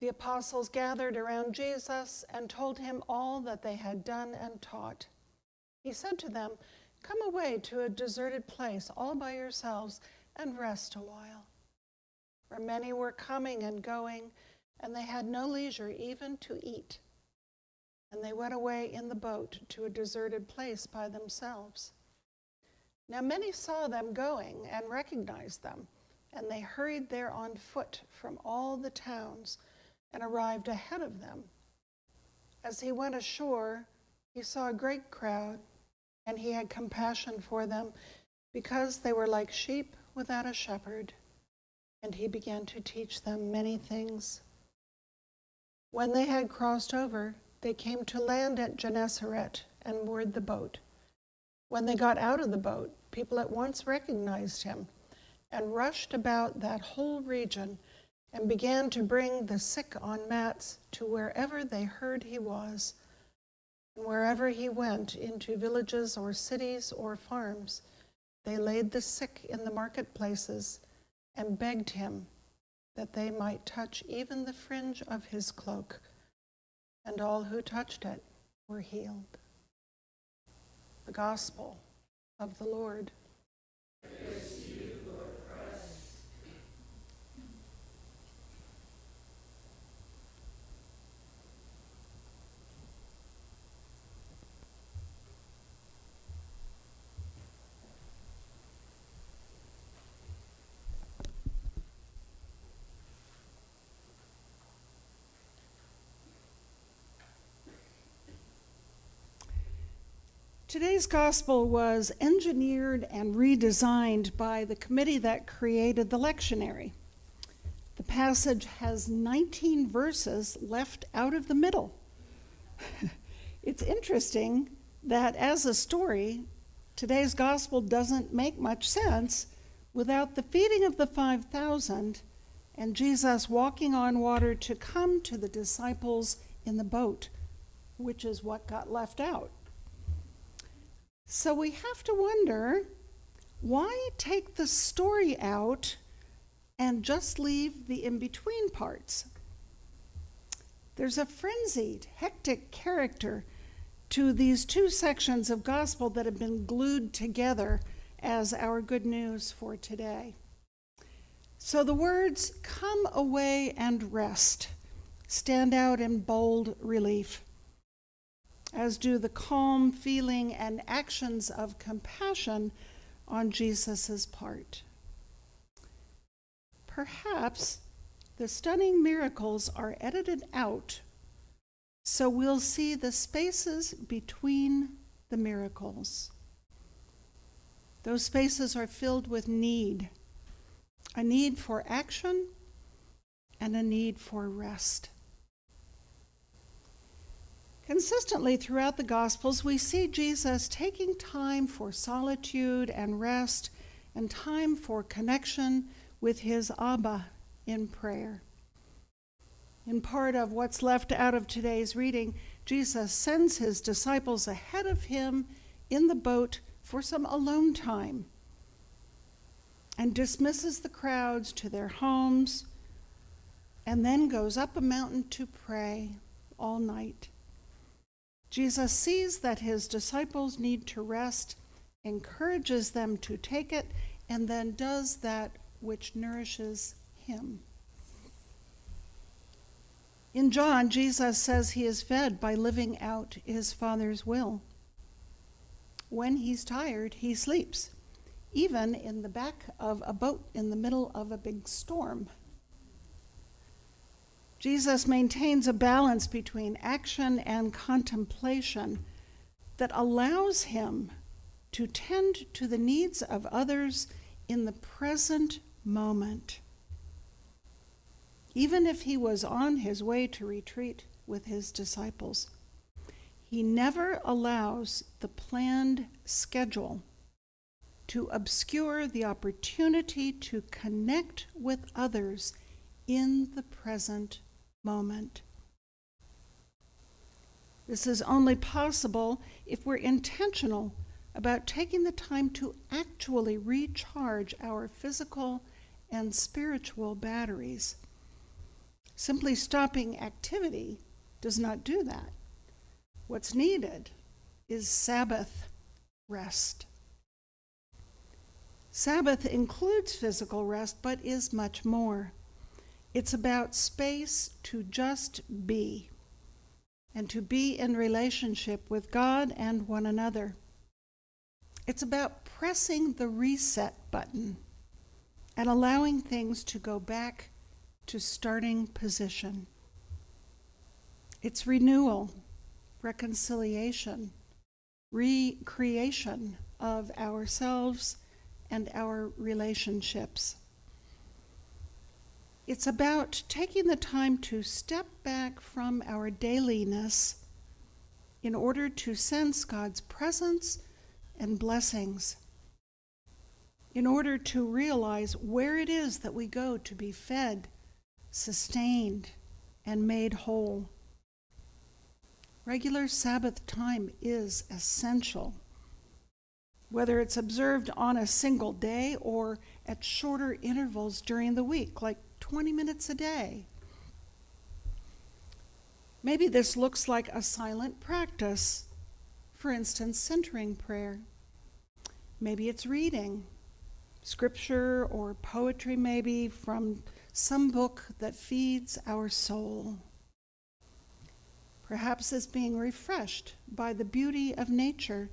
The apostles gathered around Jesus and told him all that they had done and taught. He said to them, "Come away to a deserted place all by yourselves and rest a while." For many were coming and going, and they had no leisure even to eat. And they went away in the boat to a deserted place by themselves. Now many saw them going and recognized them, and they hurried there on foot from all the towns and arrived ahead of them. As he went ashore, he saw a great crowd, and he had compassion for them because they were like sheep without a shepherd, and he began to teach them many things. When they had crossed over, they came to land at Gennesaret and moored the boat. When they got out of the boat, people at once recognized him and rushed about that whole region and began to bring the sick on mats to wherever they heard he was. And wherever he went, into villages or cities or farms, they laid the sick in the marketplaces and begged him that they might touch even the fringe of his cloak. And all who touched it were healed. The Gospel of the Lord. Praise to you, Lord Christ. Today's gospel was engineered and redesigned by the committee that created the lectionary. The passage has 19 verses left out of the middle. It's interesting that as a story, today's gospel doesn't make much sense without the feeding of the 5,000 and Jesus walking on water to come to the disciples in the boat, which is what got left out. So we have to wonder, why take the story out and just leave the in-between parts? There's a frenzied, hectic character to these two sections of gospel that have been glued together as our good news for today. So the words, "come away and rest," stand out in bold relief, as do the calm feeling and actions of compassion on Jesus' part. Perhaps the stunning miracles are edited out, so we'll see the spaces between the miracles. Those spaces are filled with need, a need for action and a need for rest. Consistently throughout the Gospels, we see Jesus taking time for solitude and rest and time for connection with his Abba in prayer. In part of what's left out of today's reading, Jesus sends his disciples ahead of him in the boat for some alone time and dismisses the crowds to their homes and then goes up a mountain to pray all night. Jesus sees that his disciples need to rest, encourages them to take it, and then does that which nourishes him. In John, Jesus says he is fed by living out his Father's will. When he's tired, he sleeps, even in the back of a boat in the middle of a big storm. Jesus maintains a balance between action and contemplation that allows him to tend to the needs of others in the present moment. Even if he was on his way to retreat with his disciples, he never allows the planned schedule to obscure the opportunity to connect with others in the present moment. This is only possible if we're intentional about taking the time to actually recharge our physical and spiritual batteries. Simply stopping activity does not do that. What's needed is Sabbath rest. Sabbath includes physical rest, but is much more. It's about space to just be, and to be in relationship with God and one another. It's about pressing the reset button and allowing things to go back to starting position. It's renewal, reconciliation, recreation of ourselves and our relationships. It's about taking the time to step back from our dailiness in order to sense God's presence and blessings, in order to realize where it is that we go to be fed, sustained, and made whole. Regular Sabbath time is essential, whether it's observed on a single day or at shorter intervals during the week, like 20 minutes a day. Maybe this looks like a silent practice, for instance, centering prayer. Maybe it's reading scripture or poetry, maybe from some book that feeds our soul. Perhaps it's being refreshed by the beauty of nature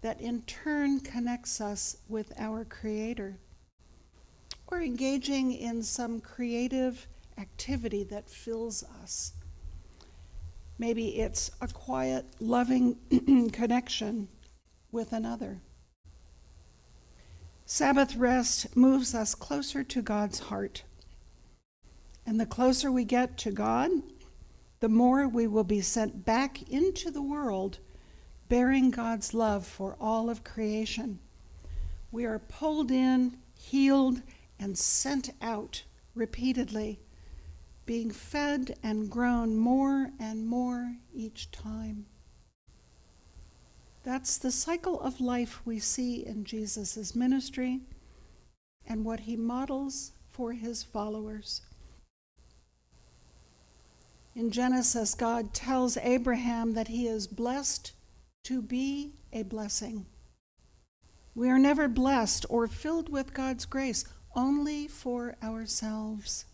that in turn connects us with our Creator, or engaging in some creative activity that fills us. Maybe it's a quiet, loving connection with another. Sabbath rest moves us closer to God's heart. And the closer we get to God, the more we will be sent back into the world, bearing God's love for all of creation. We are pulled in, healed, and sent out repeatedly, being fed and grown more and more each time. That's the cycle of life we see in Jesus' ministry and what he models for his followers. In Genesis, God tells Abraham that he is blessed to be a blessing. We are never blessed or filled with God's grace only for ourselves.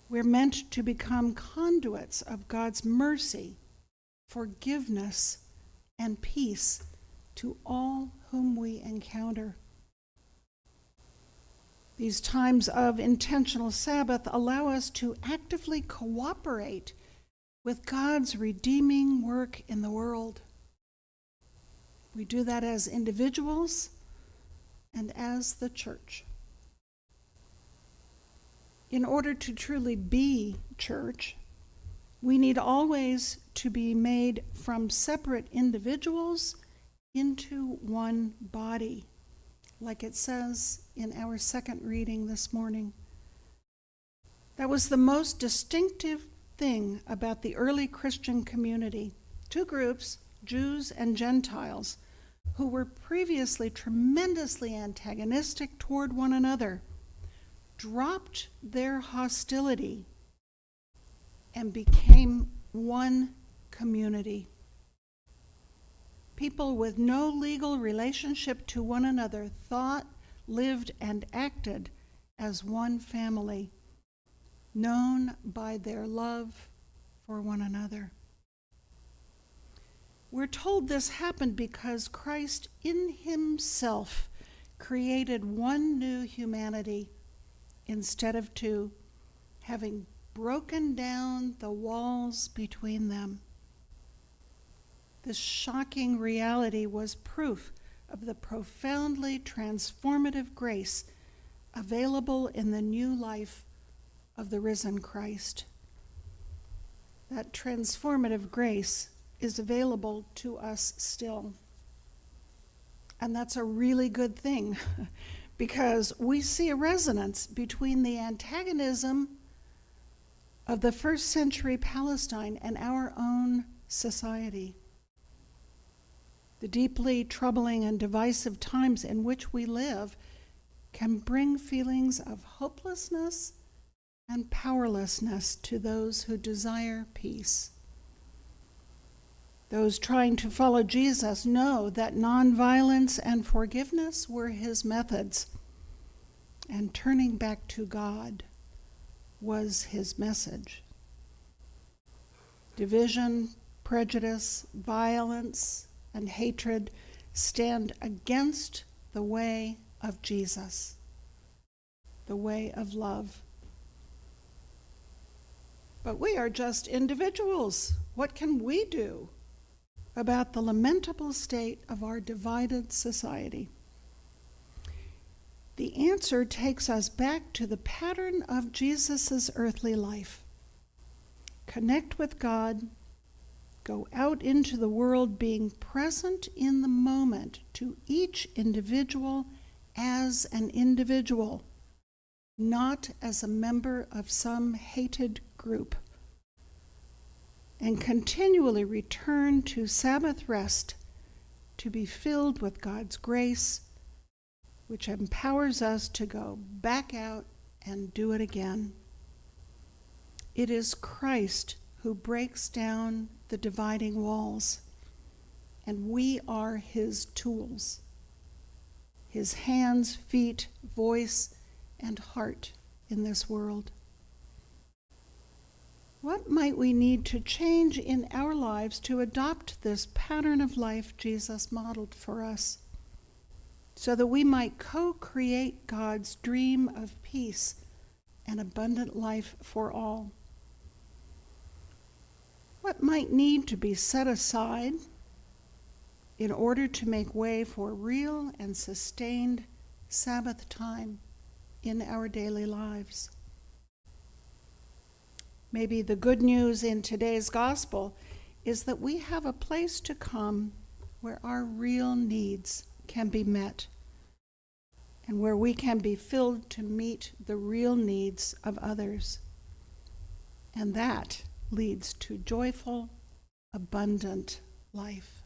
We're meant to become conduits of God's mercy, forgiveness, and peace to all whom we encounter. These times of intentional Sabbath allow us to actively cooperate with God's redeeming work in the world. We do that as individuals and as the church. In order to truly be church, we need always to be made from separate individuals into one body, like it says in our second reading this morning. That was the most distinctive thing about the early Christian community. Two groups, Jews and Gentiles, who were previously tremendously antagonistic toward one another, dropped their hostility and became one community. People with no legal relationship to one another thought, lived, and acted as one family, known by their love for one another. We're told this happened because Christ in himself created one new humanity instead of two, having broken down the walls between them. This shocking reality was proof of the profoundly transformative grace available in the new life of the risen Christ. That transformative grace is available to us still. And that's a really good thing because we see a resonance between the antagonism of the first century Palestine and our own society. The deeply troubling and divisive times in which we live can bring feelings of hopelessness and powerlessness to those who desire peace. Those trying to follow Jesus know that nonviolence and forgiveness were his methods, and turning back to God was his message. Division, prejudice, violence, and hatred stand against the way of Jesus, the way of love. But we are just individuals. What can we do about the lamentable state of our divided society? The answer takes us back to the pattern of Jesus' earthly life. Connect with God, go out into the world being present in the moment to each individual as an individual, not as a member of some hated group, and continually return to Sabbath rest to be filled with God's grace, which empowers us to go back out and do it again. It is Christ who breaks down the dividing walls, and we are his tools, his hands, feet, voice, and heart in this world. What might we need to change in our lives to adopt this pattern of life Jesus modeled for us, so that we might co-create God's dream of peace and abundant life for all? What might need to be set aside in order to make way for real and sustained Sabbath time in our daily lives? Maybe the good news in today's gospel is that we have a place to come where our real needs can be met, and where we can be filled to meet the real needs of others. And that leads to joyful, abundant life.